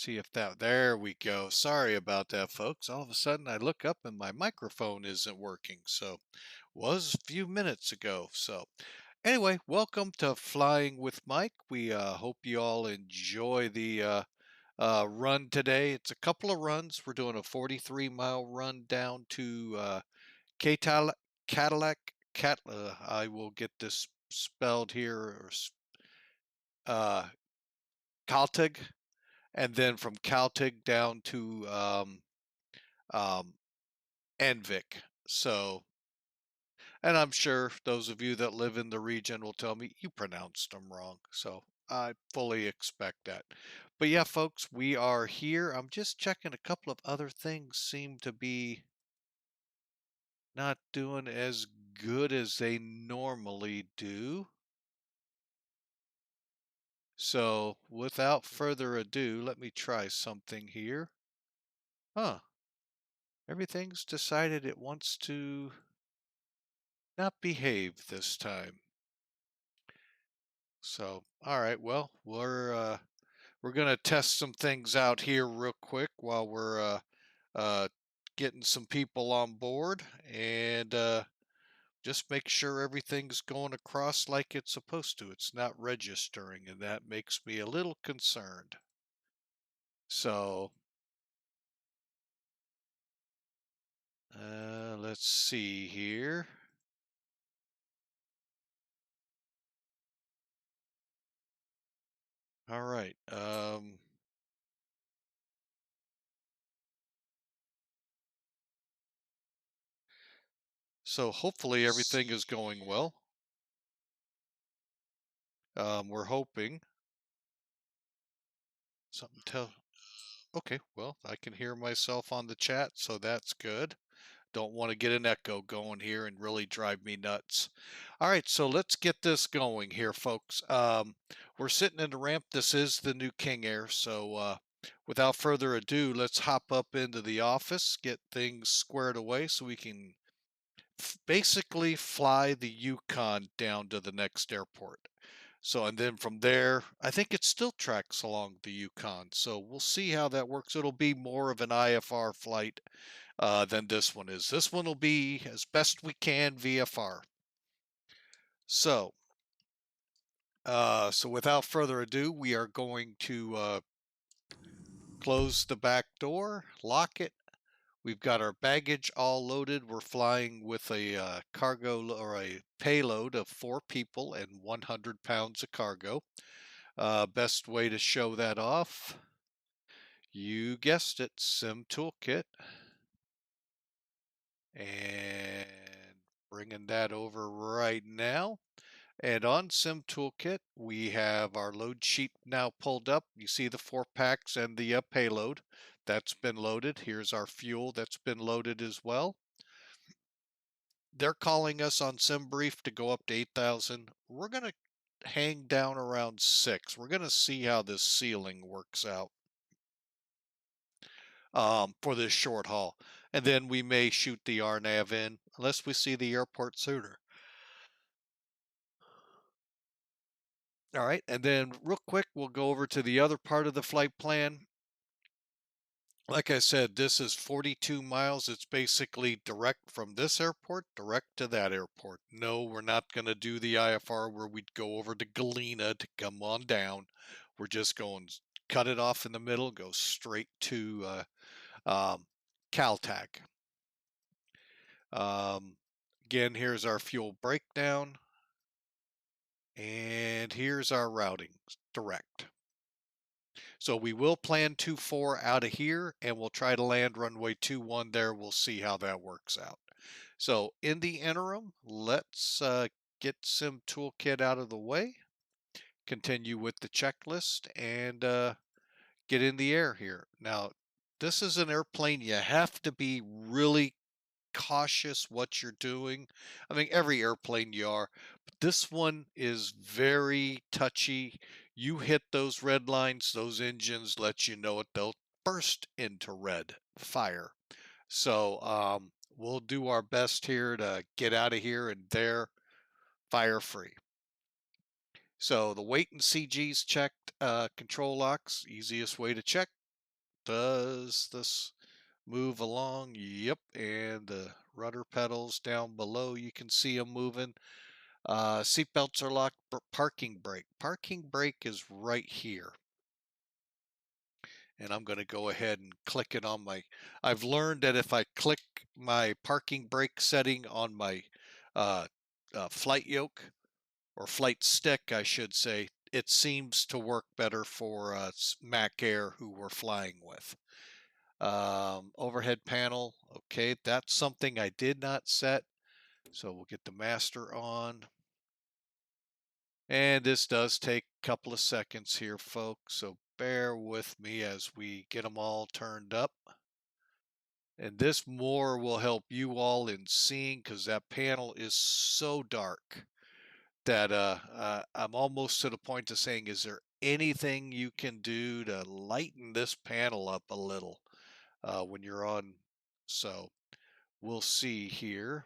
see if there we go. Sorry about that, folks. All of a sudden I look up and my microphone isn't working. So, was a few minutes ago. So, anyway, welcome to Flying with Mike. We hope you all enjoy the run today. It's a couple of runs. We're doing a 43-mile run down to Catal Cadillac. I will get this spelled here, or uh, Caltig, and then from Caltig down to um, Envik. So, and I'm sure those of you that live in the region will tell me you pronounced them wrong. So I fully expect that. But yeah, folks, we are here. I'm just checking a couple of other things seem to be not doing as good as they normally do. So without further ado, let me try something here. Huh. Everything's decided it wants to not behave this time. So, all right, well, we're gonna test some things out here real quick while we're uh, getting some people on board, and just make sure everything's going across like it's supposed to. It's not registering, and that makes me a little concerned. So, let's see here. All right. So hopefully everything is going well. We're hoping. Something tell. Okay, well, I can hear myself on the chat, so that's good. Don't want to get an echo going here and really drive me nuts. All right, so let's get this going here, folks. We're sitting in the ramp. This is the new King Air, so without further ado, let's hop up into the office, get things squared away so we can basically fly the Yukon down to the next airport. So, and then from there, I think it still tracks along the Yukon. So we'll see how that works. It'll be more of an IFR flight than this one is. This one will be as best we can VFR. So, so without further ado, we are going to close the back door, lock it. We've got our baggage all loaded. We're flying with a cargo or a payload of 4 people and 100 pounds of cargo. Best way to show that off, you guessed it, Sim Toolkit. And bringing that over right now. And on Sim Toolkit, we have our load sheet now pulled up. You see the 4 packs and the payload. That's been loaded. Here's our fuel that's been loaded as well. They're calling us on SimBrief to go up to 8,000. We're going to hang down around 6. We're going to see how this ceiling works out for this short haul. And then we may shoot the RNAV in unless we see the airport sooner. All right, and then real quick, we'll go over to the other part of the flight plan. Like I said, this is 42 miles. It's basically direct from this airport, direct to that airport. No, we're not going to do the IFR where we'd go over to Galena to come on down. We're just going cut it off in the middle, go straight to Caltag. Again, here's our fuel breakdown. And here's our routing, direct. So we will plan 24 out of here, and we'll try to land runway 21 there. We'll see how that works out. So in the interim, let's get Sim Toolkit out of the way, continue with the checklist, and get in the air here. Now, this is an airplane you have to be really cautious what you're doing. I mean, every airplane you are, but this one is very touchy. You hit those red lines, those engines let you know it. They'll burst into red fire. So we'll do our best here to get out of here and there fire free. So the weight and CG's checked, control locks, easiest way to check. Does this move along? Yep, and the rudder pedals down below, you can see them moving. Seat belts are locked. Parking brake. Parking brake is right here. And I'm going to go ahead and click it on my, I've learned that if I click my parking brake setting on my flight yoke, or flight stick, I should say, it seems to work better for Mac Air who we're flying with. Overhead panel, okay, that's something I did not set. So we'll get the master on. And this does take a couple of seconds here, folks, so bear with me as we get them all turned up. And this more will help you all in seeing, because that panel is so dark that I'm almost to the point of saying, is there anything you can do to lighten this panel up a little when you're on? So we'll see here.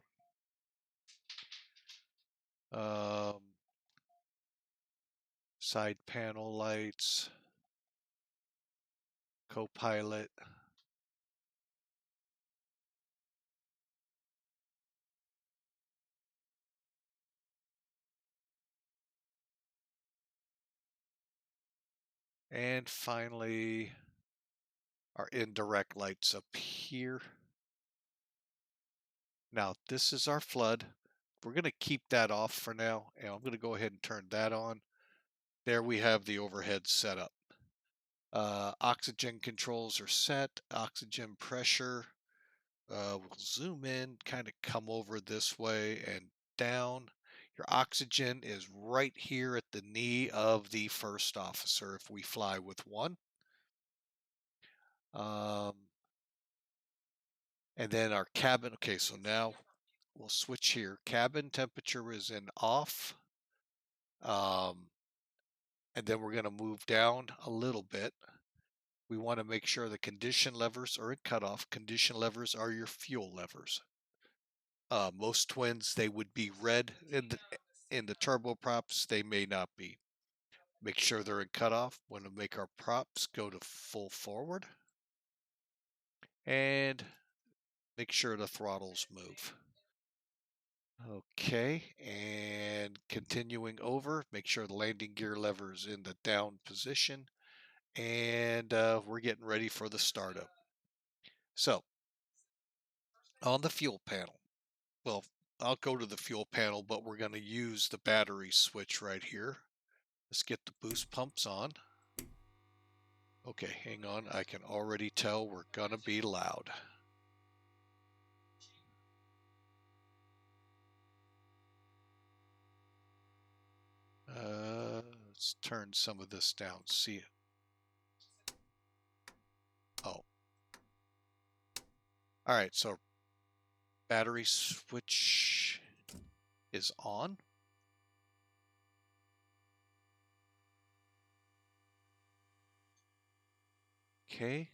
Side panel lights, co-pilot. And finally, our indirect lights up here. Now, this is our flood. We're going to keep that off for now, and I'm going to go ahead and turn that on. There we have the overhead setup. Oxygen controls are set. Oxygen pressure. We'll zoom in, kind of come over this way and down. Your oxygen is right here at the knee of the first officer if we fly with one. And then our cabin. Okay, so now we'll switch here. Cabin temperature is in off. And then we're going to move down a little bit. We want to make sure the condition levers are in cutoff. Condition levers are your fuel levers. Most twins, they would be red. In the turboprops, they may not be. Make sure they're in cutoff. Want to make our props go to full forward. And make sure the throttles move. Okay, and continuing over, make sure the landing gear lever is in the down position. And we're getting ready for the startup. So, on the fuel panel, well, I'll go to the fuel panel, but we're going to use the battery switch right here. Let's get the boost pumps on. Okay, hang on. I can already tell we're going to be loud. Let's turn some of this down. See it. Oh. All right, so battery switch is on. Okay.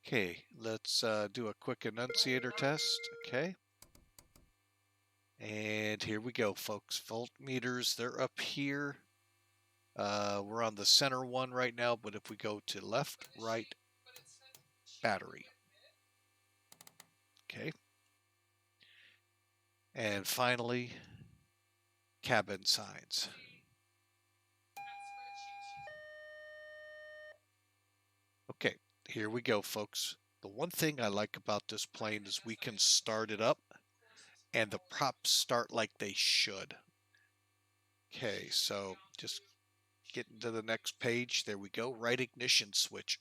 Okay, let's do a quick annunciator test. Okay. And here we go, folks. Voltmeters, they're up here. We're on the center one right now, but if we go to left, right, battery. Okay. And finally, cabin signs. Okay, here we go, folks. The one thing I like about this plane is we can start it up and the props start like they should. Okay, so just getting to the next page. There we go. Right ignition switch.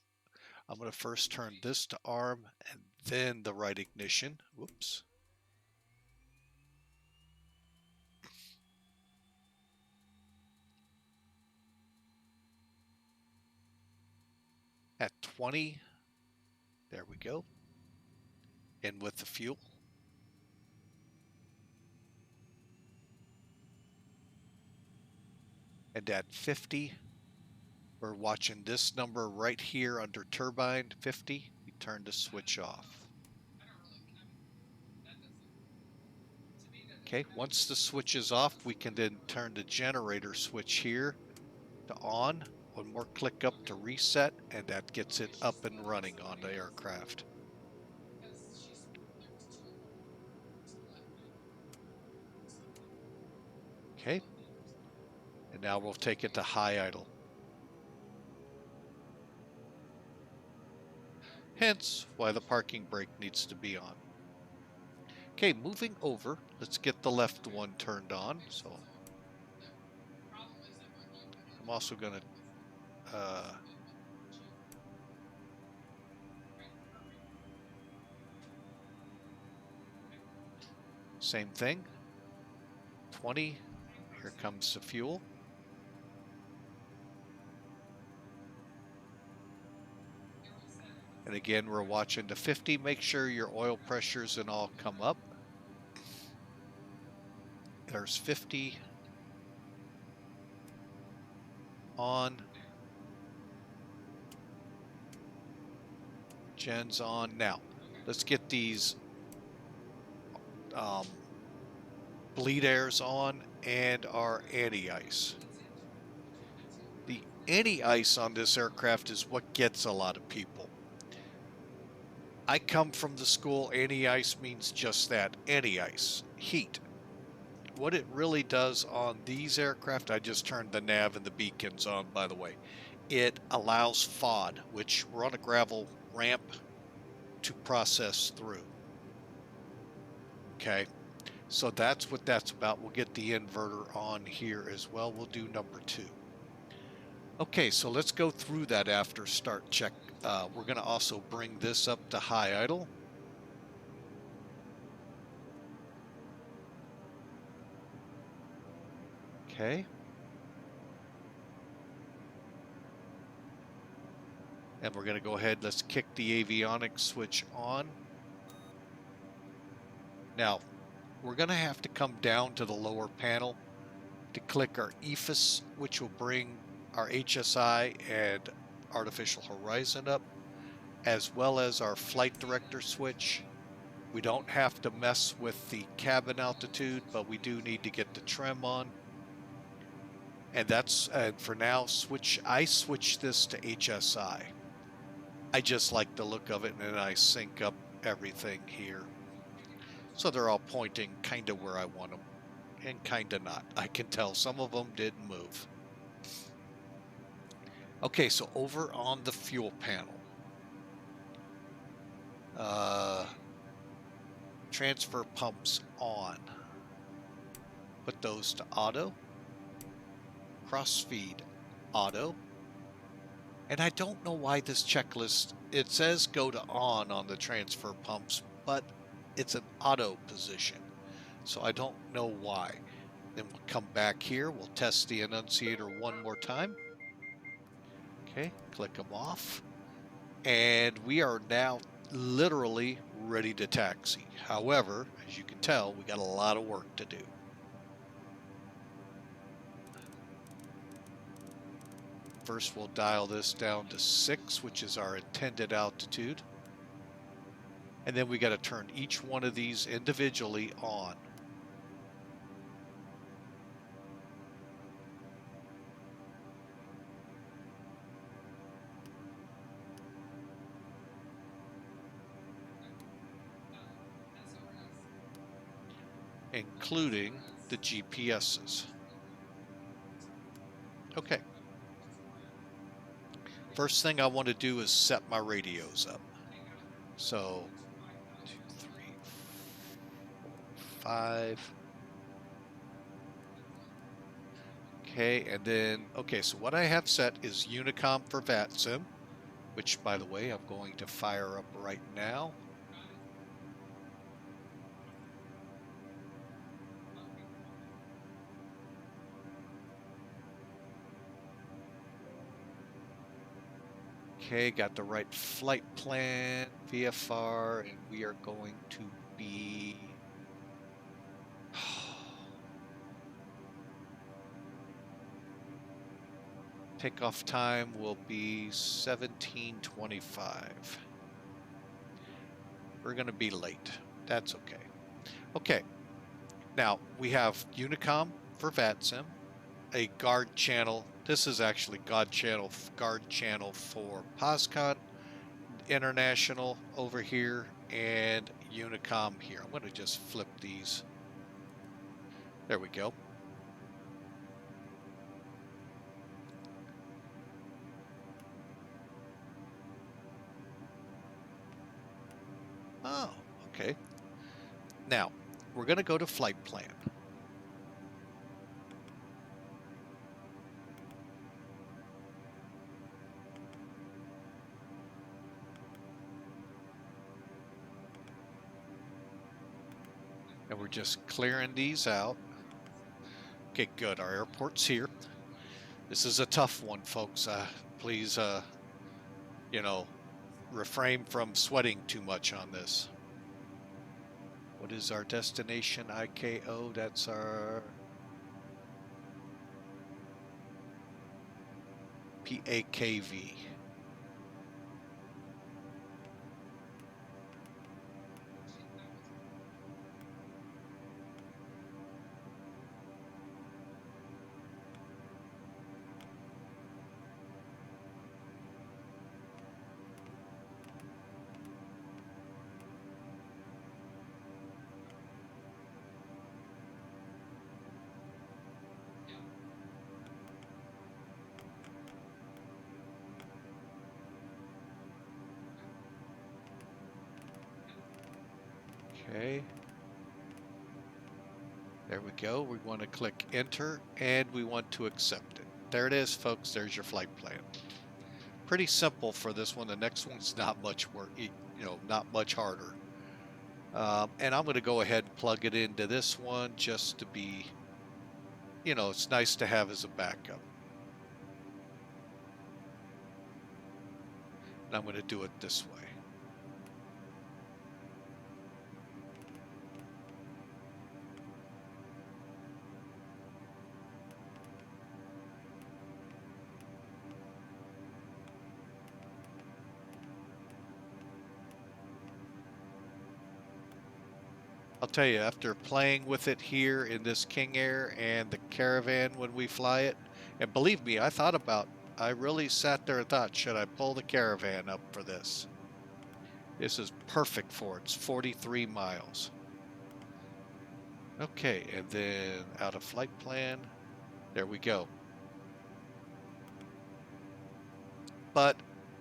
I'm going to first turn this to arm and then the right ignition. Whoops. At 20, there we go. In with the fuel. And at 50, we're watching this number right here under turbine 50. We turn the switch off. Okay, once the switch is off, we can then turn the generator switch here to on. One more click up to reset, and that gets it up and running on the aircraft. Okay, and now we'll take it to high idle. Hence why the parking brake needs to be on. Okay, moving over, let's get the left one turned on. So I'm also going to same thing. 20, here comes the fuel. And again, we're watching to 50. Make sure your oil pressures and all come up. There's 50 on. Gen's on. Now, let's get these bleed airs on and our anti-ice. The anti-ice on this aircraft is what gets a lot of people. I come from the school, anti-ice means just that, anti-ice, heat. What it really does on these aircraft, I just turned the nav and the beacons on, by the way. It allows FOD, which we're on a gravel ramp, to process through. Okay, so that's what that's about. We'll get the inverter on here as well. We'll do number 2. Okay, so let's go through that after start check. We're going to also bring this up to high idle. Okay. And we're going to go ahead, let's kick the avionics switch on. Now, we're going to have to come down to the lower panel to click our EFIS, which will bring our HSI and Artificial Horizon up, as well as our flight director switch. We don't have to mess with the cabin altitude, but we do need to get the trim on. And that's, for now, I switch this to HSI. I just like the look of it, and then I sync up everything here. So they're all pointing kind of where I want them, and kind of not. I can tell some of them didn't move. Okay, so over on the fuel panel, transfer pumps on. Put those to auto. Crossfeed auto. And I don't know why this checklist, it says go to on the transfer pumps, but it's an auto position. So I don't know why. Then we'll come back here. We'll test the annunciator one more time. Okay, click them off. And we are now literally ready to taxi. However, as you can tell, we got a lot of work to do. First, we'll dial this down to 6, which is our intended altitude. And then we got to turn each one of these individually on. Including the GPSs. Okay. First thing I want to do is set my radios up. So 2, 3, 4, 5. Okay, and then, okay, so what I have set is Unicom for VATSIM, which, by the way, I'm going to fire up right now. Okay, got the right flight plan, VFR, and we are going to be... Takeoff time will be 17:25. We're going to be late. That's okay. Okay. Now, we have Unicom for VATSIM, a guard channel. This is actually guard channel for POSCON International over here, and Unicom here. I'm going to just flip these. There we go. Oh, okay. Now, we're going to go to flight plan. And we're just clearing these out. Okay, good. Our airport's here. This is a tough one, folks. Please, you know, refrain from sweating too much on this. What is our destination? IKO. That's our PAKV. Okay. There we go. We want to click enter and we want to accept it. There it is, folks. There's your flight plan. Pretty simple for this one. The next one's not much work, not much harder. And I'm going to go ahead and plug it into this one just to be, it's nice to have as a backup. And I'm going to do it this way. I'll tell you, after playing with it here in this King Air and the Caravan when we fly it, and believe me, I really sat there and thought, should I pull the Caravan up for this? This is perfect for it. It's 43 miles. Okay, and then out of flight plan, there we go. But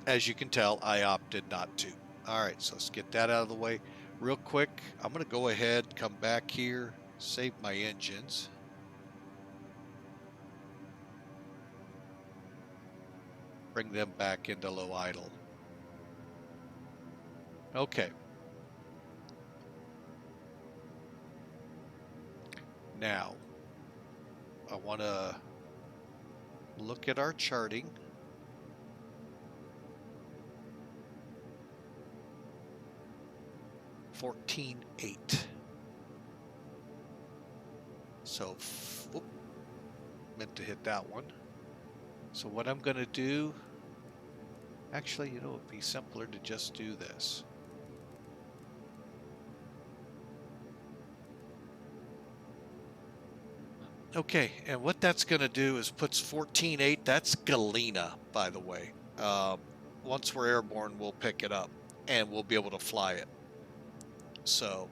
as you can tell, I opted not to. All right, so let's get that out of the way. Real quick, I'm going to go ahead, come back here, save my engines. Bring them back into low idle. Okay. Now, I want to look at our charting. $14.8. So, whoop, meant to hit that one. So what I'm going to do, actually, it would be simpler to just do this. Okay, and what that's going to do is puts 14.8. That's Galena, by the way. Once we're airborne, we'll pick it up and we'll be able to fly it. So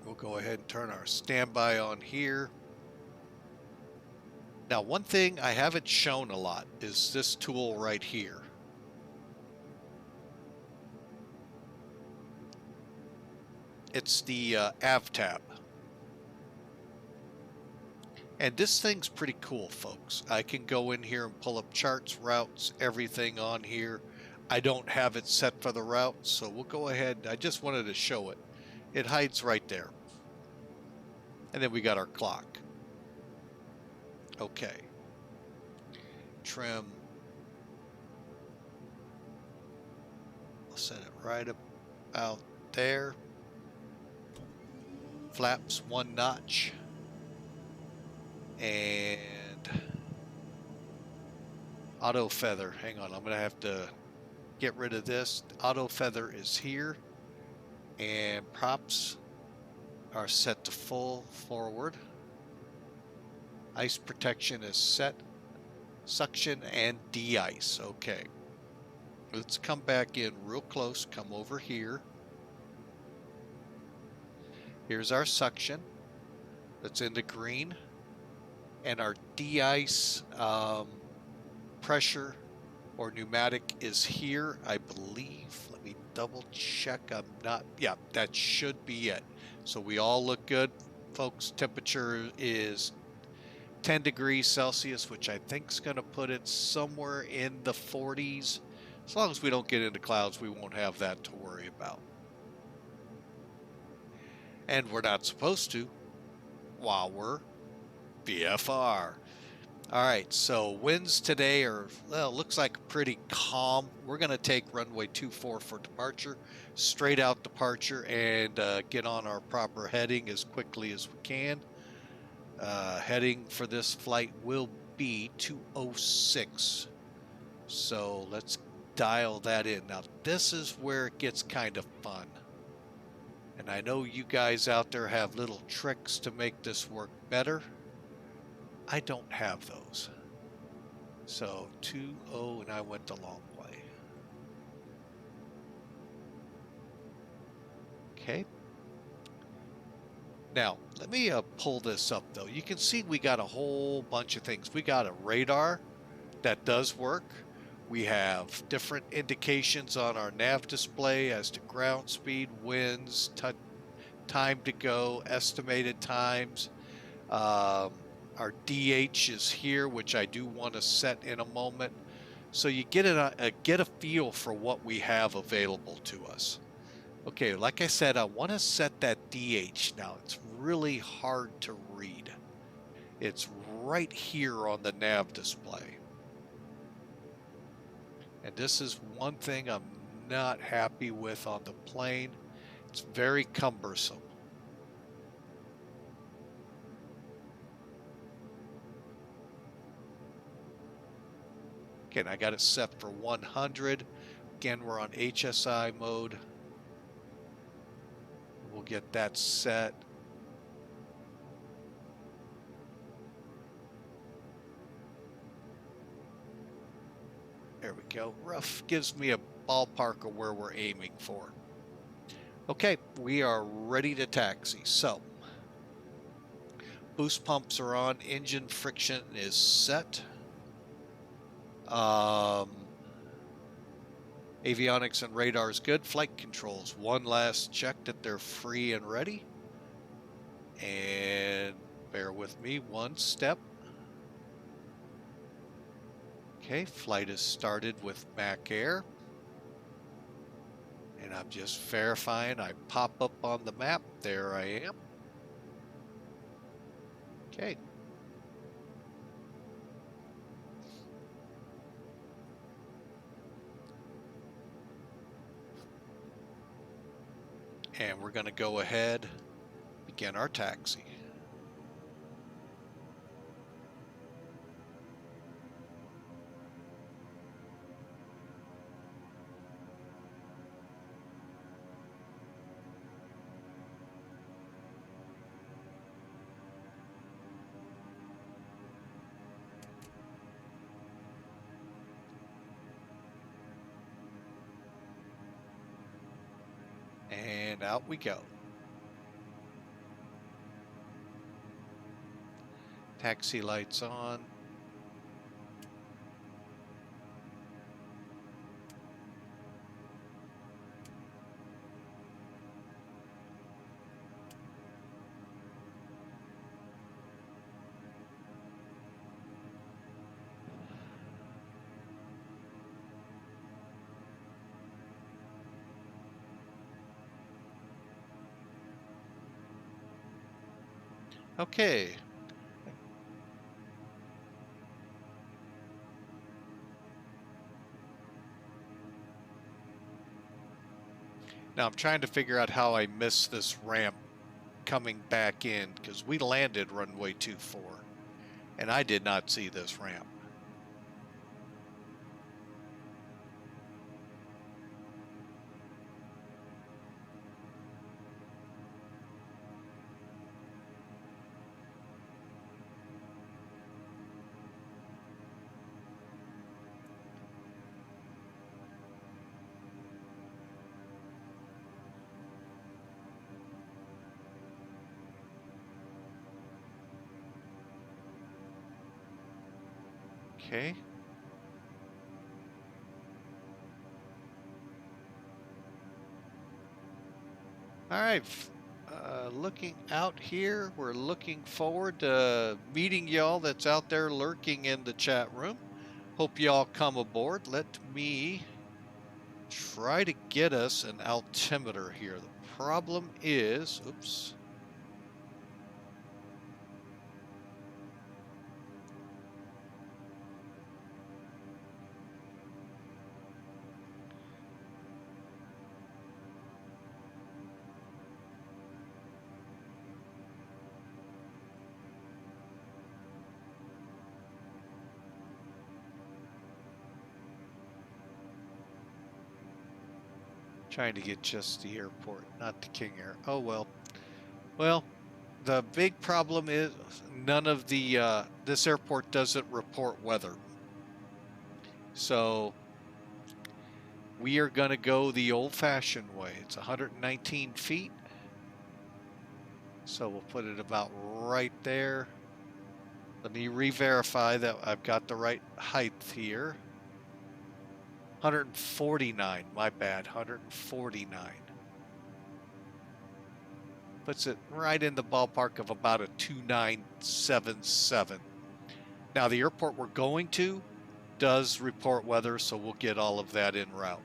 we'll go ahead and turn our standby on here. Now, one thing I haven't shown a lot is this tool right here. It's the AV tab. And this thing's pretty cool, folks. I can go in here and pull up charts, routes, everything on here. I don't have it set for the route, so we'll go ahead. I just wanted to show it. It hides right there. And then we got our clock. Okay. Trim. I'll set it right about there. Flaps 1 notch. And auto feather. Hang on, I'm going to have to get rid of this. Auto feather is here. And props. are set to full forward. Ice protection is set. Suction and de-ice. Okay. Let's come back in real close. Come over here. Here's our suction. That's in the green. And our de-ice pressure or pneumatic is here, I believe. Let me double check. I'm not, yeah, that should be it. So we all look good, folks. Temperature is 10 degrees Celsius, which I think is going to put it somewhere in the 40s. As long as we don't get into clouds, we won't have that to worry about. And we're not supposed to while we're VFR. All right, so winds today are, well, looks like pretty calm. We're going to take runway 24 for departure, straight out departure, and get on our proper heading as quickly as we can. Heading for this flight will be 206. So let's dial that in. Now, this is where it gets kind of fun. And I know you guys out there have little tricks to make this work better. I don't have those. So 20, and I went the long way. Okay. Now, let me pull this up, though. You can see we got a whole bunch of things. We got a radar that does work. We have different indications on our nav display as to ground speed, winds, time to go, estimated times. Our DH is here, which I do want to set in a moment. So you get a feel for what we have available to us. Okay, like I said, I want to set that DH. Now, it's really hard to read. It's right here on the nav display. And this is one thing I'm not happy with on the plane. It's very cumbersome. Again, I got it set for 100. Again, we're on HSI mode. We'll get that set. There we go. Rough gives me a ballpark of where we're aiming for. Okay, we are ready to taxi. So, boost pumps are on. Engine friction is set. Avionics and radar is good. Flight controls. One last check that they're free and ready. And bear with me one step. Okay, flight is started with Mac Air. And I'm just verifying. I pop up on the map. There I am. Okay. And we're going to go ahead, begin our taxi. And out we go. Taxi lights on. Okay. Now I'm trying to figure out how I missed this ramp coming back in, because we landed runway 24 and I did not see this ramp. Okay. All right. Looking out here, we're looking forward to meeting y'all that's out there lurking in the chat room. Hope y'all come aboard. Let me try to get us an altimeter here. The problem is, oops. Trying to get just the airport, not the King Air. Oh, well. Well, the big problem is none of the, this airport doesn't report weather. So we are going to go the old-fashioned way. It's 119 feet. So we'll put it about right there. Let me re-verify that I've got the right height here. 149, my bad, 149. Puts it right in the ballpark of about a 2977. Now the airport we're going to does report weather, so we'll get all of that en route.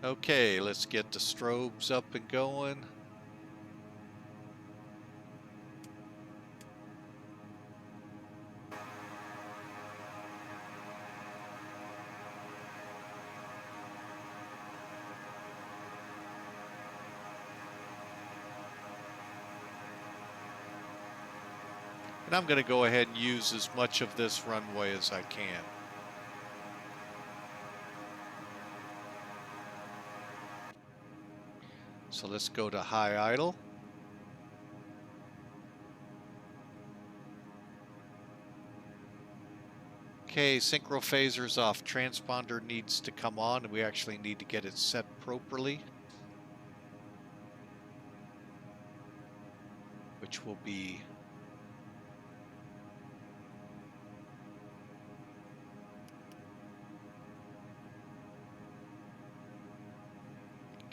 Okay, let's get the strobes up and going. And I'm going to go ahead and use as much of this runway as I can. So let's go to high idle. Okay, synchro phaser's off. Transponder needs to come on, and we actually need to get it set properly, which will be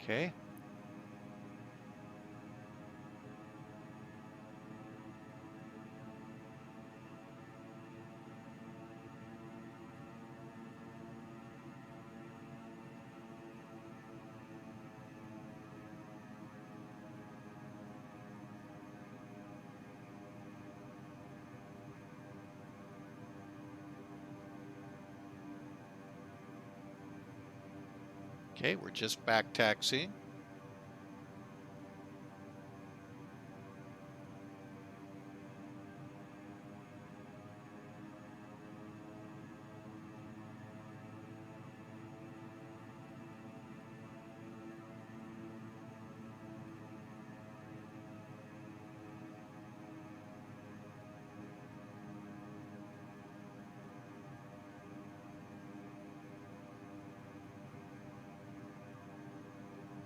okay. Okay, we're just back taxiing.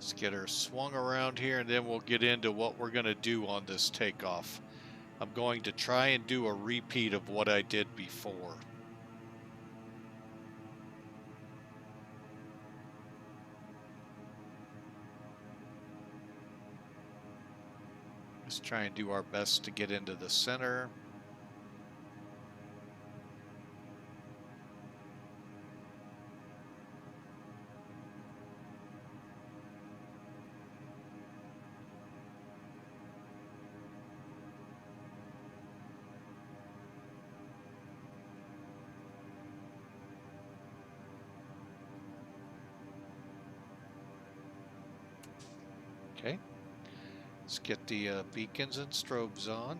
Let's get her swung around here, and then we'll get into what we're going to do on this takeoff. I'm going to try and do a repeat of what I did before. Let's try and do our best to get into the center. Okay, let's get the beacons and strobes on.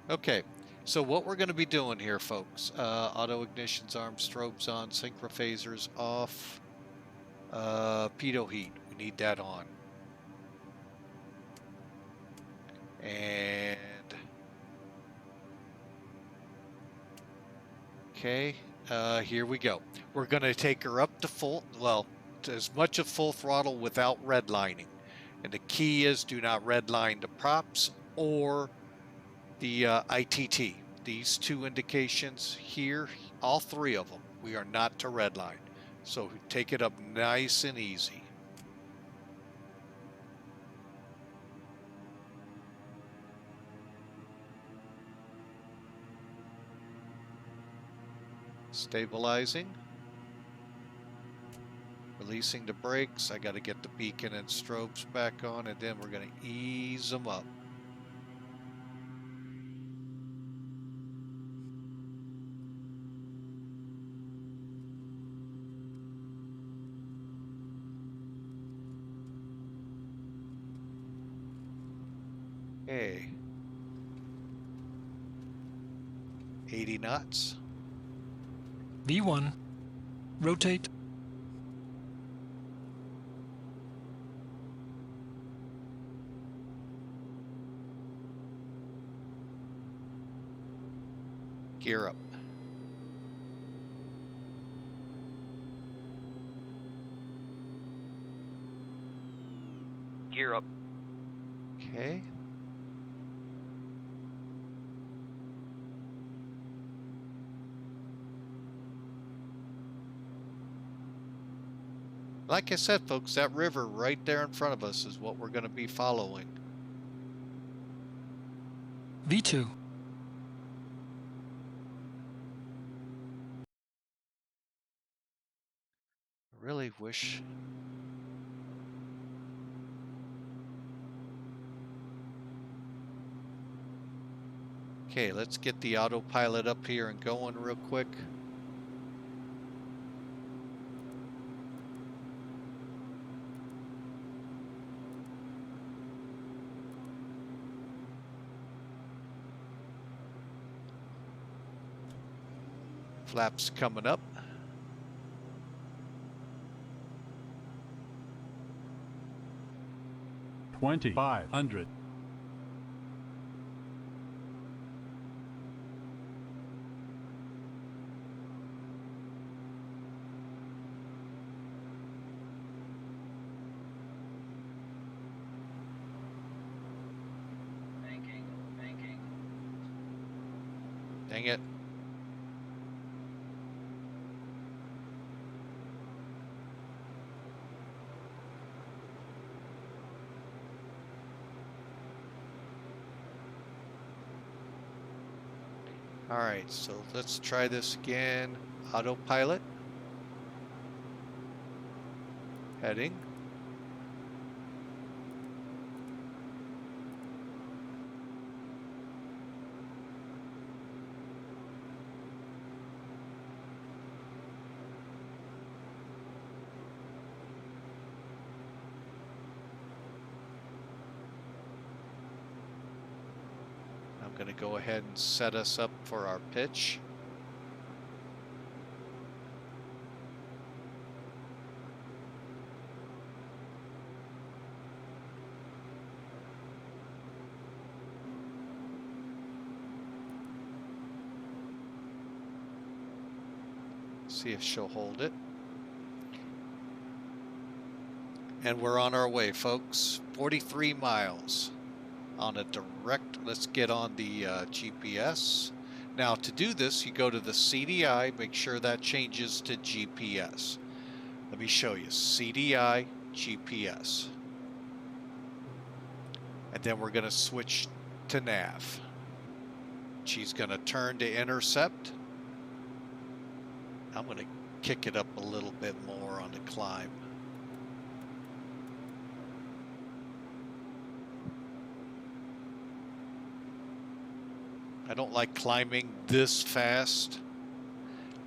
Okay, so what we're going to be doing here, folks, auto ignitions, arm, strobes on, synchro phasers off, pitot heat, we need that on. And Okay, here we go. We're going to take her up to full, well, to as much of full throttle without redlining. And the key is do not redline the props or the ITT. These two indications here, all three of them, we are not to redline. So take it up nice and easy. Stabilizing. Releasing the brakes. I got to get the beacon and strobes back on, and then we're going to ease them up. Okay. 80 knots. V1. Rotate. Gear up. Gear up. Okay. Like I said, folks, that river right there in front of us is what we're going to be following. V2. I really wish. Okay, let's get the autopilot up here and going real quick. Flaps coming up. $2,500. Banking. Dang it. All right, so let's try this again. Autopilot. Heading. I'm going to go ahead and set us up for our pitch. See if she'll hold it. And we're on our way, folks. 43 miles on a direct. Let's get on the GPS. Now, to do this, you go to the CDI, make sure that changes to GPS. Let me show you. CDI, GPS. And then we're going to switch to nav. She's going to turn to intercept. I'm going to kick it up a little bit more on the climb. I don't like climbing this fast.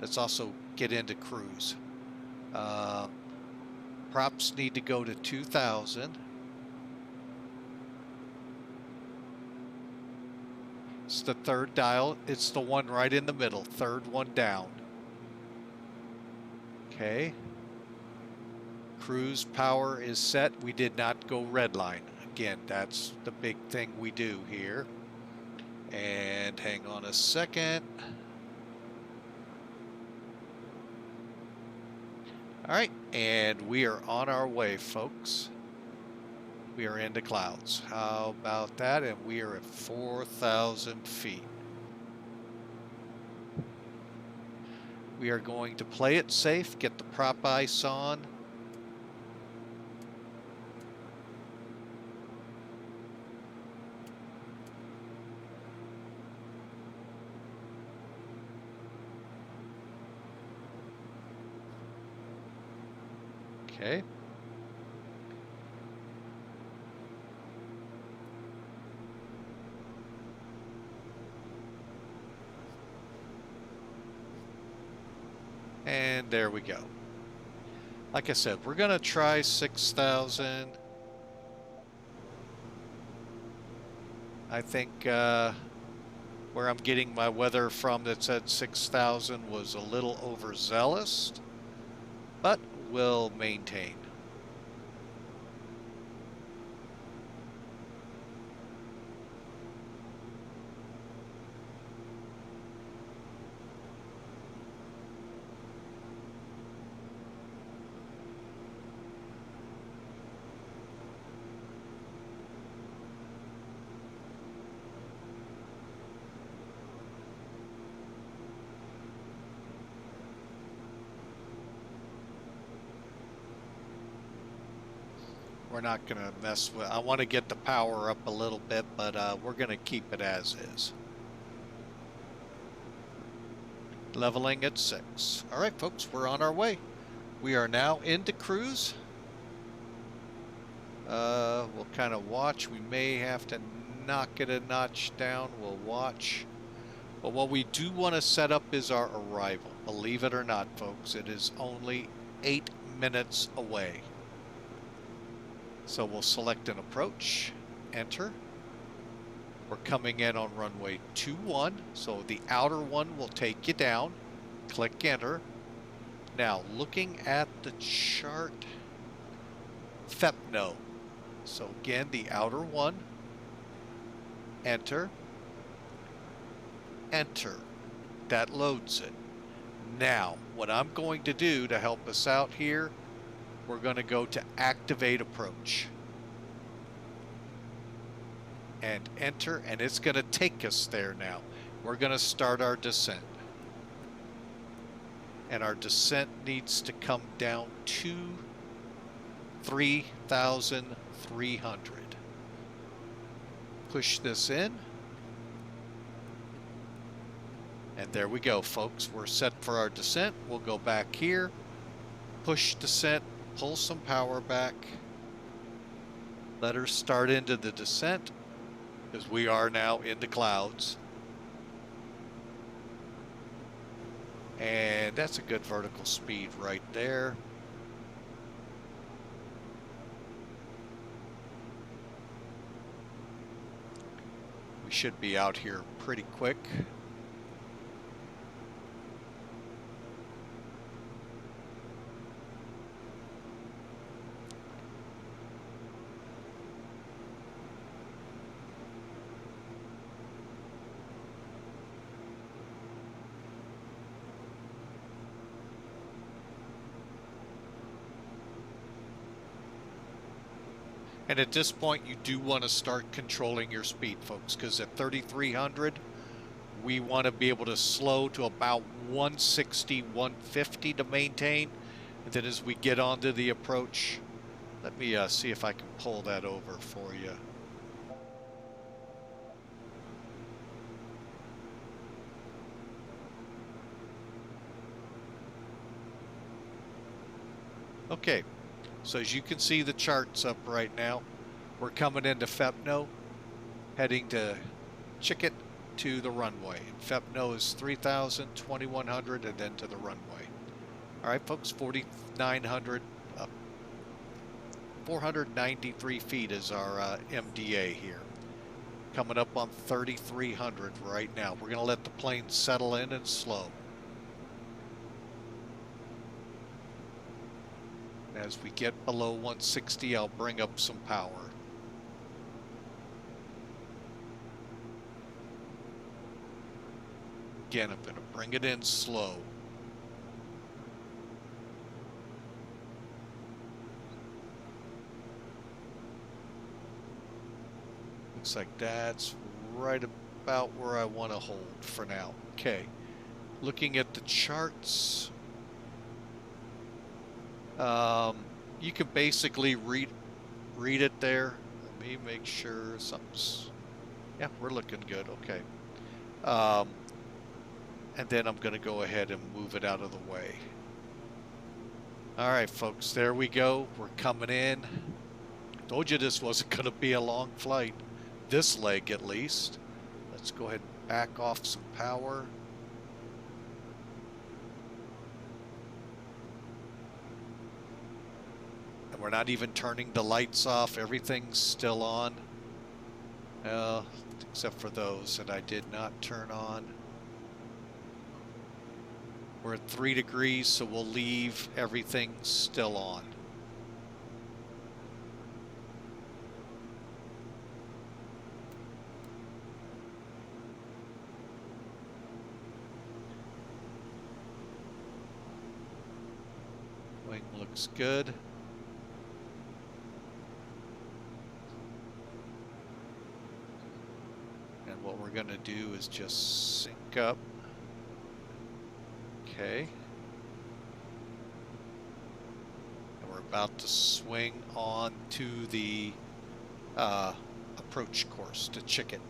Let's also get into cruise. Props need to go to 2,000. It's the third dial. It's the one right in the middle. Third one down. Okay. Cruise power is set. We did not go redline. Again, that's the big thing we do here. And hang on a second. All right, and we are on our way, folks. We are into clouds. How about that? And we are at 4,000 feet. We are going to play it safe, get the prop ice on. Okay. And there we go. Like I said, we're going to try 6,000. I think where I'm getting my weather from that said 6,000 was a little overzealous, but we'll maintain. We're not going to mess with, I want to get the power up a little bit, but we're going to keep it as is. Leveling at 6. All right, folks, we're on our way. We are now into cruise. We'll kind of watch. We may have to knock it a notch down. We'll watch. But what we do want to set up is our arrival. Believe it or not, folks, it is only 8 minutes away. So we'll select an approach, enter. We're coming in on runway 21, so the outer one will take you down. Click enter. Now, looking at the chart, FEPNO. So again, the outer one, enter, enter. That loads it. Now, what I'm going to do to help us out here, we're going to go to activate approach. And enter, and it's going to take us there now. We're going to start our descent. And our descent needs to come down to 3,300. Push this in. And there we go, folks. We're set for our descent. We'll go back here, push descent, pull some power back. Let her start into the descent, because we are now into clouds. And that's a good vertical speed right there. We should be out here pretty quick. And at this point, you do want to start controlling your speed, folks, because at 3,300, we want to be able to slow to about 160, 150 to maintain. And then as we get onto the approach, let me see if I can pull that over for you. Okay. So as you can see, the chart's up right now. We're coming into FEPNO, heading to Chicket to the runway. FEPNO is 3,000, 2,100, and then to the runway. All right, folks, 4,900, 493 feet is our MDA here. Coming up on 3,300 right now. We're going to let the plane settle in and slow. As we get below 160, I'll bring up some power. Again, I'm going to bring it in slow. Looks like that's right about where I want to hold for now. Okay. Looking at the charts, you can basically read it there. Let me make sure something's, yeah, we're looking good. Okay. And then I'm going to go ahead and move it out of the way. All right, folks, there we go. We're coming in. Told you this wasn't going to be a long flight. This leg, at least. Let's go ahead and back off some power. And we're not even turning the lights off. Everything's still on. Except for those that I did not turn on. We're at 3 degrees, so we'll leave everything still on. Wing looks good. And what we're going to do is just sync up. Okay. And we're about to swing on to the approach course to Chicken.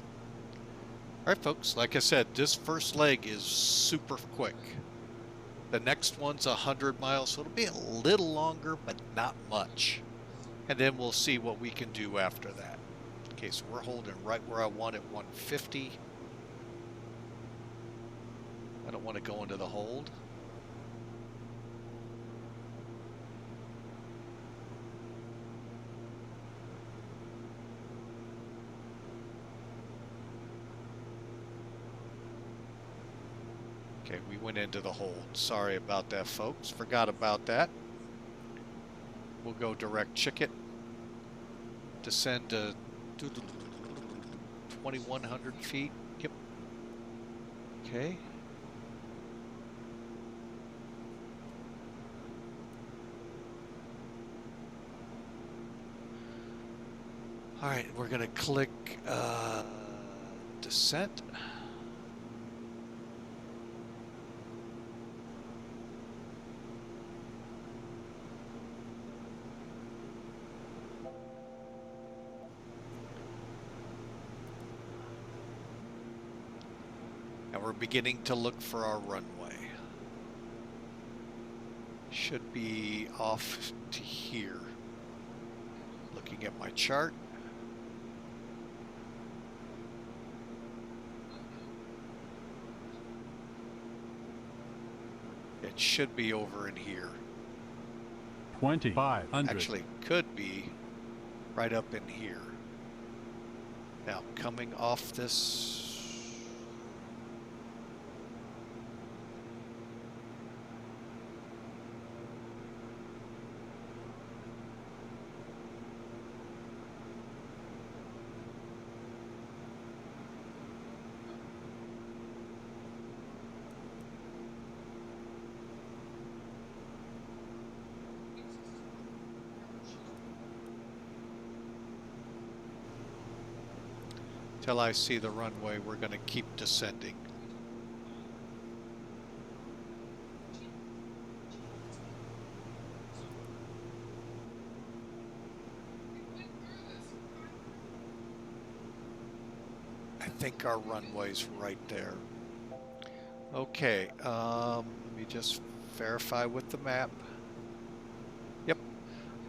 All right, folks, like I said, this first leg is super quick. The next one's 100 miles, so it'll be a little longer, but not much. And then we'll see what we can do after that. Okay, so we're holding right where I want at 150. I don't want to go into the hold. Okay, we went into the hold. Sorry about that, folks. Forgot about that. We'll go direct Chicken. Descend to 2,100 feet. Yep. Okay. All right, we're going to click descent. And we're beginning to look for our runway. Should be off to here. Looking at my chart. It should be over in here. 2,500. Actually, could be right up in here. Now, coming off this. Till I see the runway, we're going to keep descending. I think our runway's right there. Okay, let me just verify with the map. Yep,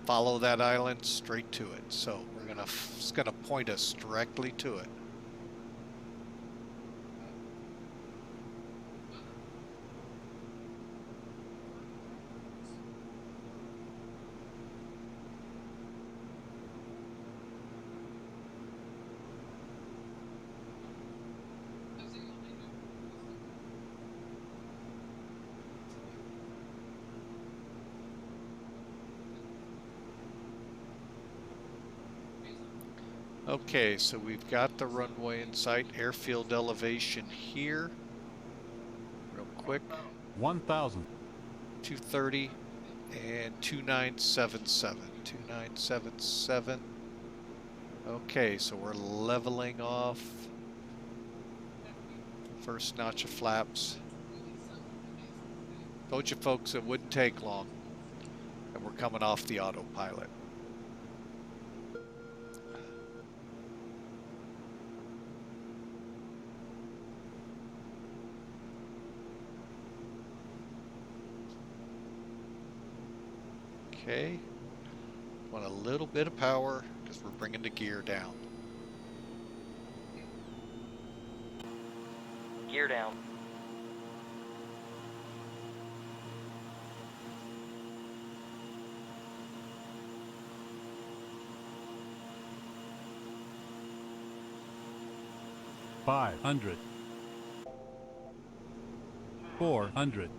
follow that island straight to it. So we're gonna, it's gonna point us directly to it. Okay, so we've got the runway in sight, airfield elevation here. Real quick. 1,000. 230 and 2977. 2977. Okay, so we're leveling off. First notch of flaps. Told you folks it wouldn't take long. And we're coming off the autopilot. Okay. Want a little bit of power because we're bringing the gear down. Gear down. $500. 400.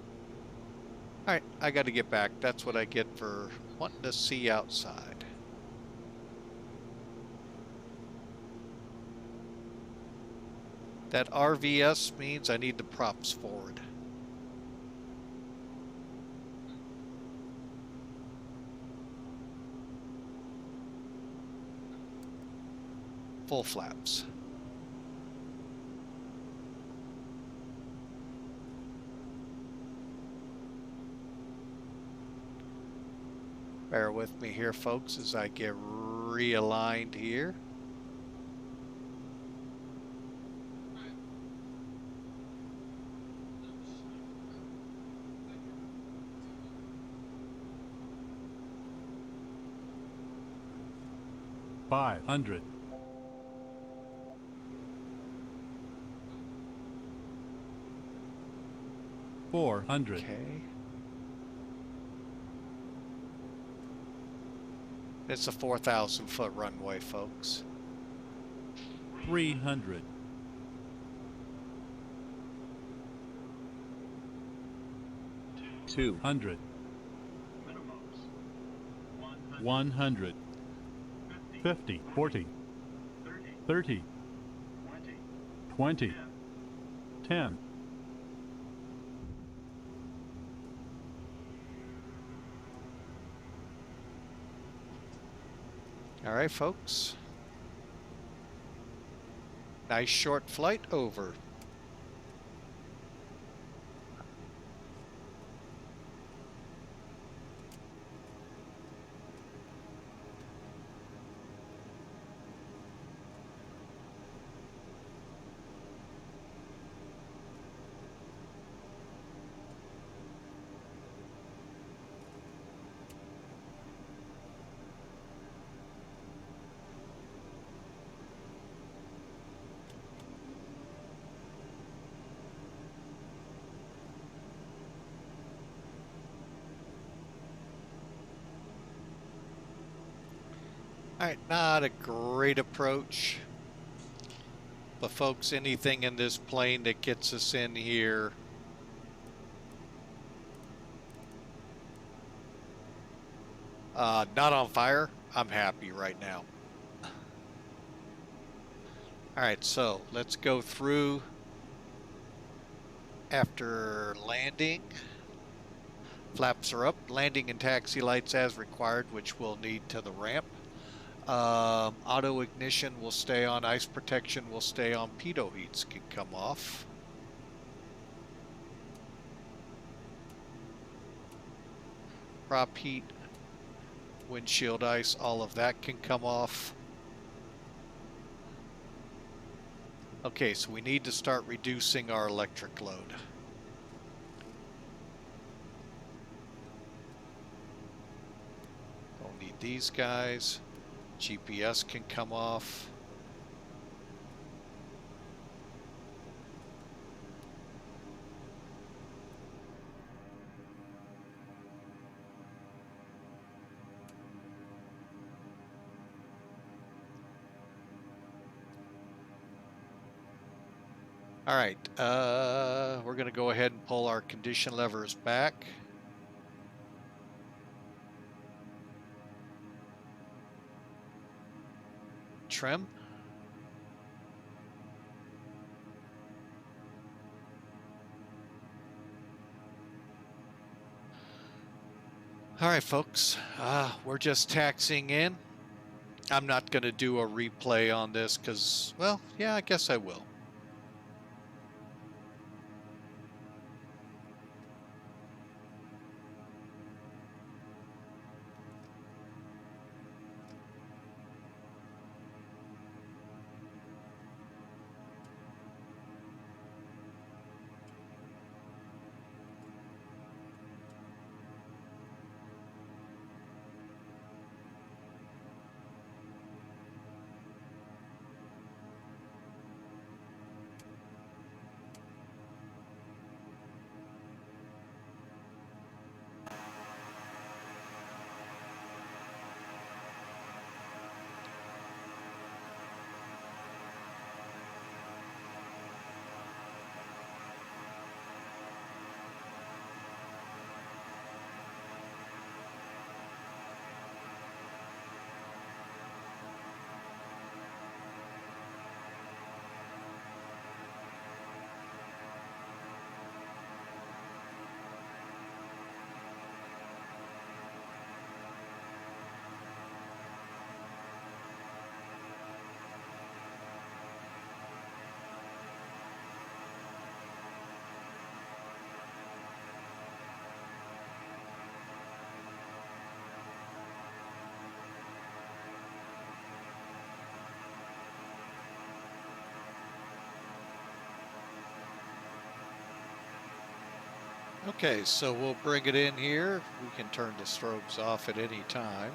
All right, I got to get back. That's what I get for wanting to see outside. That RVS means I need the props forward. Full flaps. Bear with me here, folks, as I get realigned here. $500. 400. Okay. It's a 4,000-foot runway, folks. 300. 200. 100. 50. 40. 30. 20. 10. All right, folks. Nice short flight over. All right, not a great approach. But folks, anything in this plane that gets us in here not on fire, I'm happy right now. All right, so let's go through after landing. Flaps are up, landing and taxi lights as required, which we'll need to the ramp. Auto ignition will stay on, ice protection will stay on, pitot heats can come off. Prop heat, windshield ice, all of that can come off. Okay, so we need to start reducing our electric load. Don't need these guys. GPS can come off. All right, we're going to go ahead and pull our condition levers back. Trim. All right, folks, we're just taxiing in. I'm not going to do a replay on this because, well, yeah, I guess I will. Okay, so we'll bring it in here. We can turn the strobes off at any time.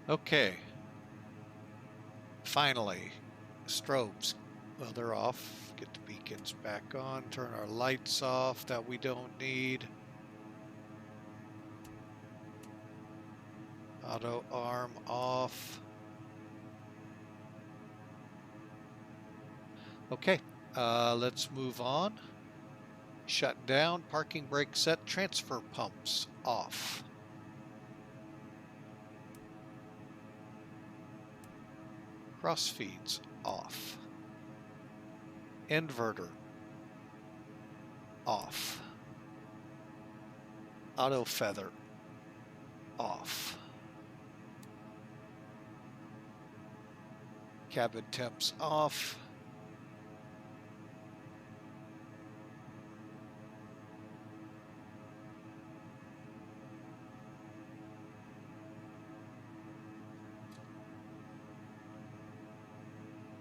Okay. Finally, strobes. Well, they're off. Get the beacons back on. Turn our lights off that we don't need. Auto arm off. Okay, let's move on. Shut down. Parking brake set. Transfer pumps off. Cross feeds off. Inverter off. Auto feather off. Cabin temps off.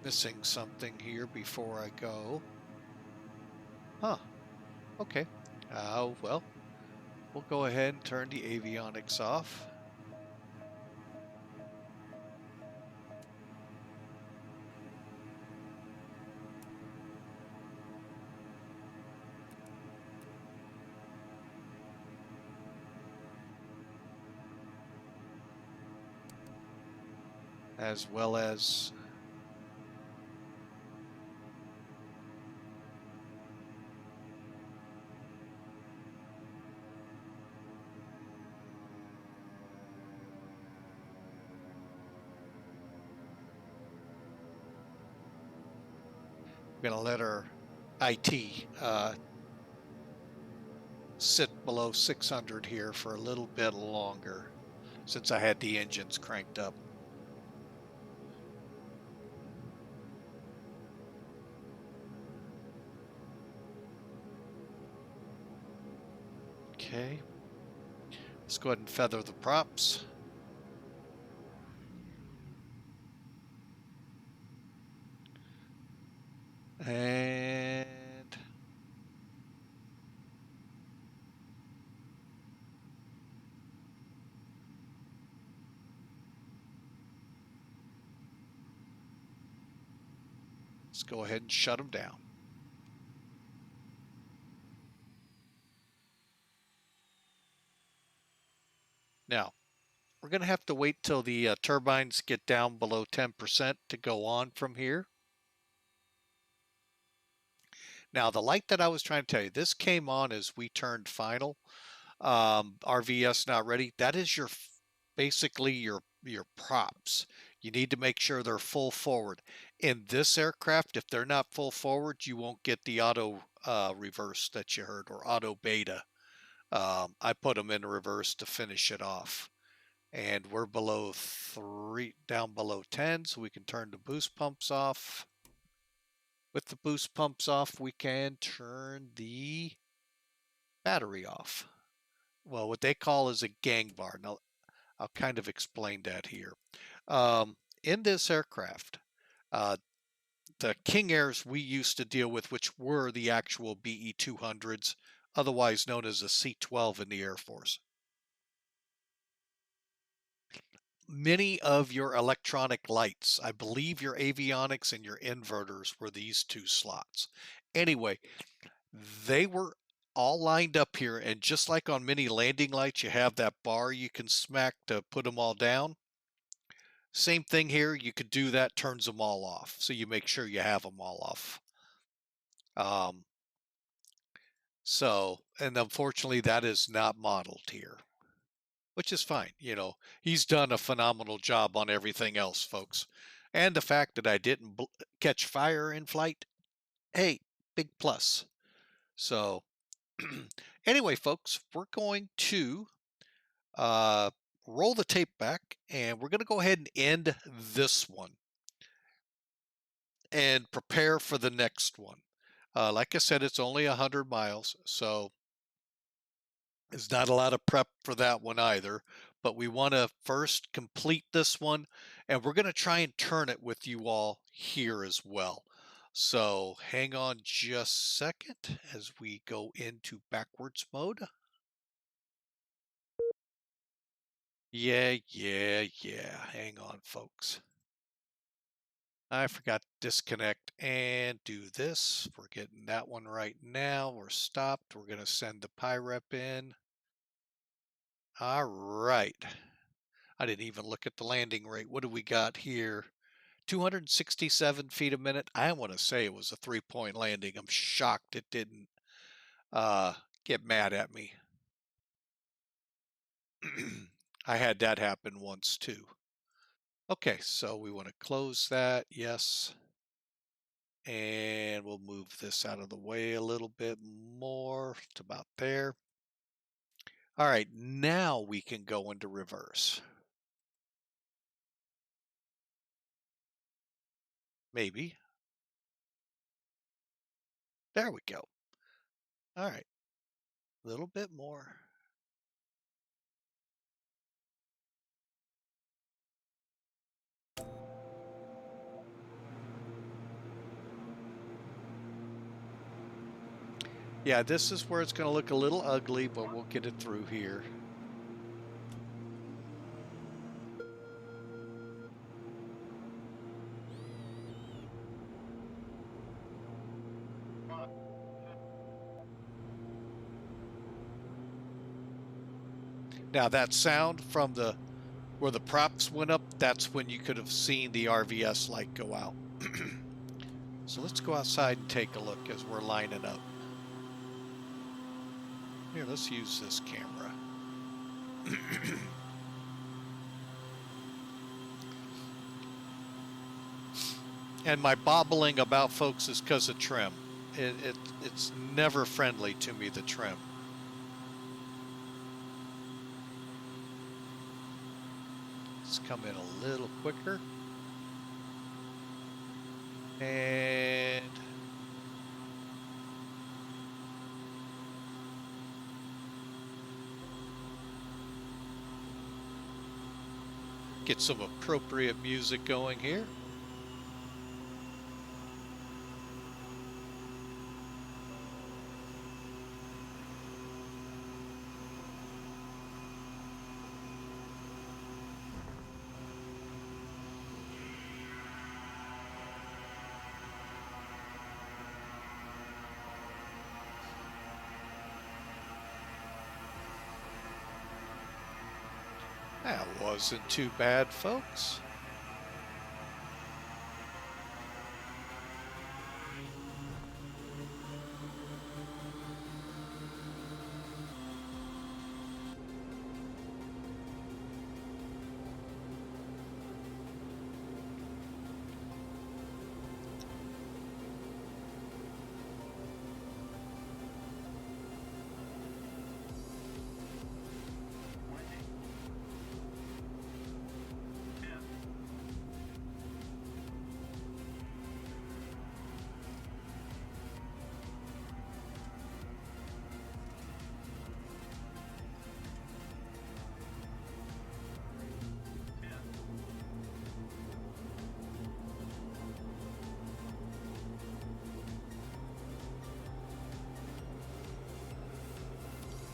Missing something here before I go. Huh. Okay. Well, we'll go ahead and turn the avionics off. As well as going to let our IT sit below 600 here for a little bit longer since I had the engines cranked up. Okay, let's go ahead and feather the props. And Let's go ahead and shut them down. Now, we're going to have to wait till the turbines get down below 10% to go on from here. Now, the light that I was trying to tell you, this came on as we turned final. RVS not ready. That is your basically your props. You need to make sure they're full forward. In this aircraft, if they're not full forward, you won't get the auto reverse that you heard, or auto beta. I put them in reverse to finish it off. And we're below 3, down below 10, so we can turn the boost pumps off. With the boost pumps off, we can turn the battery off. Well, what they call is a gang bar. Now, I'll kind of explain that here. In this aircraft, the King Airs we used to deal with, which were the actual BE-200s, otherwise known as a C-12 in the Air Force. Many of your electronic lights, I believe your avionics and your inverters, were these two slots. Anyway, they were all lined up here, and just like on many landing lights, you have that bar you can smack to put them all down. Same thing here, you could do that, turns them all off, so you make sure you have them all off. And unfortunately that is not modeled here, which is fine. You know, he's done a phenomenal job on everything else, folks. And the fact that I didn't catch fire in flight, hey, big plus. So anyway, folks, we're going to roll the tape back, and we're going to go ahead and end this one and prepare for the next one. Like I said, it's only 100 miles, so there's not a lot of prep for that one either, but we want to first complete this one, and we're going to try and turn it with you all here as well. So hang on just a second as we go into backwards mode. Yeah. Hang on, folks. I forgot to disconnect and do this. We're getting that one right now. We're stopped. We're going to send the PIREP in. All right. I didn't even look at the landing rate. What do we got here? 267 feet a minute. I want to say it was a 3-point landing. I'm shocked it didn't get mad at me. I had that happen once too. Okay, so we want to close that. Yes. And we'll move this out of the way a little bit more to about there. All right, now we can go into reverse. Maybe. There we go. All right, a little bit more. Yeah, this is where it's going to look a little ugly, but we'll get it through here. Now that sound from where the props went up, that's when you could have seen the RVS light go out. So let's go outside and take a look as we're lining up. Here, let's use this camera. And my bobbling about, folks, is because of trim. It's never friendly to me, the trim. Let's come in a little quicker. And get some appropriate music going here. That wasn't too bad, folks.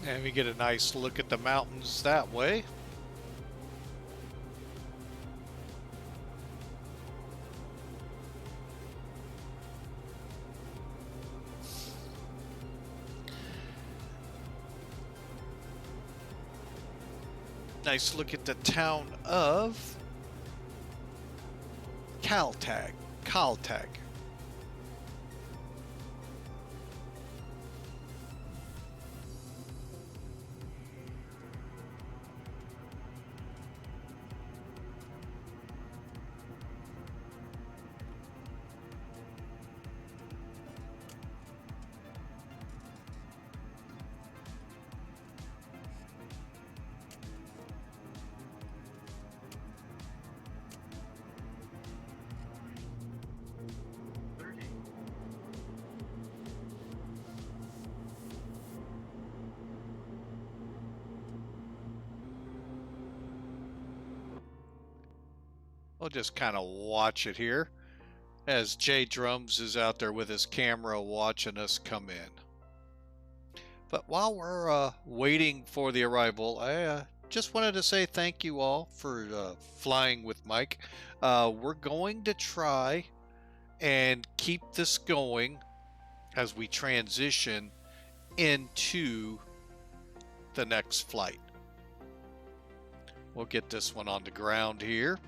And we get a nice look at the mountains that way. Nice look at the town of Katlag. We'll just kind of watch it here as Jay Drums is out there with his camera watching us come in. But while we're waiting for the arrival, I just wanted to say thank you all for flying with Mike. We're going to try and keep this going as we transition into the next flight. We'll get this one on the ground here.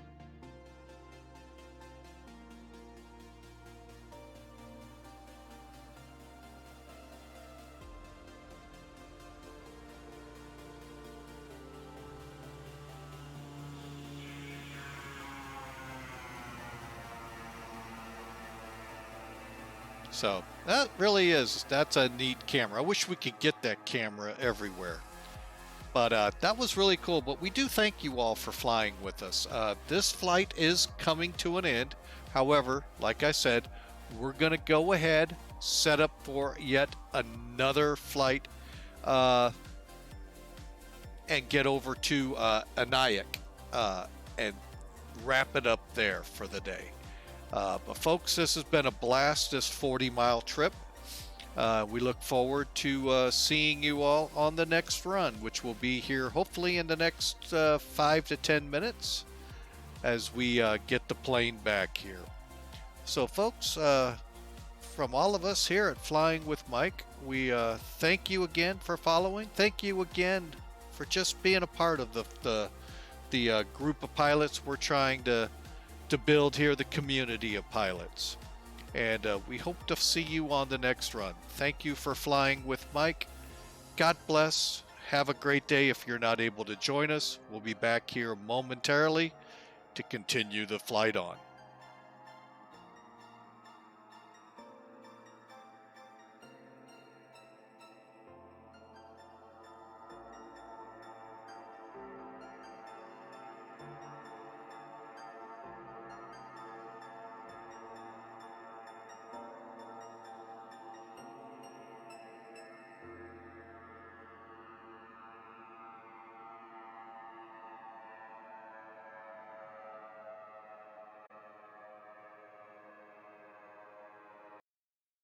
So that really that's a neat camera. I wish we could get that camera everywhere. But that was really cool. But we do thank you all for flying with us. This flight is coming to an end. However, like I said, we're going to go ahead, set up for yet another flight, and get over to Anayak and wrap it up there for the day. But folks, this has been a blast, this 40-mile trip. We look forward to seeing you all on the next run, which will be here hopefully in the next 5 to 10 minutes as we get the plane back here. So folks, from all of us here at Flying with Mike, we thank you again for following. Thank you again for just being a part of the group of pilots we're trying to build here, the community of pilots. And we hope to see you on the next run. Thank you for flying with Mike. God bless. Have a great day. If you're not able to join us, we'll be back here momentarily to continue the flight on.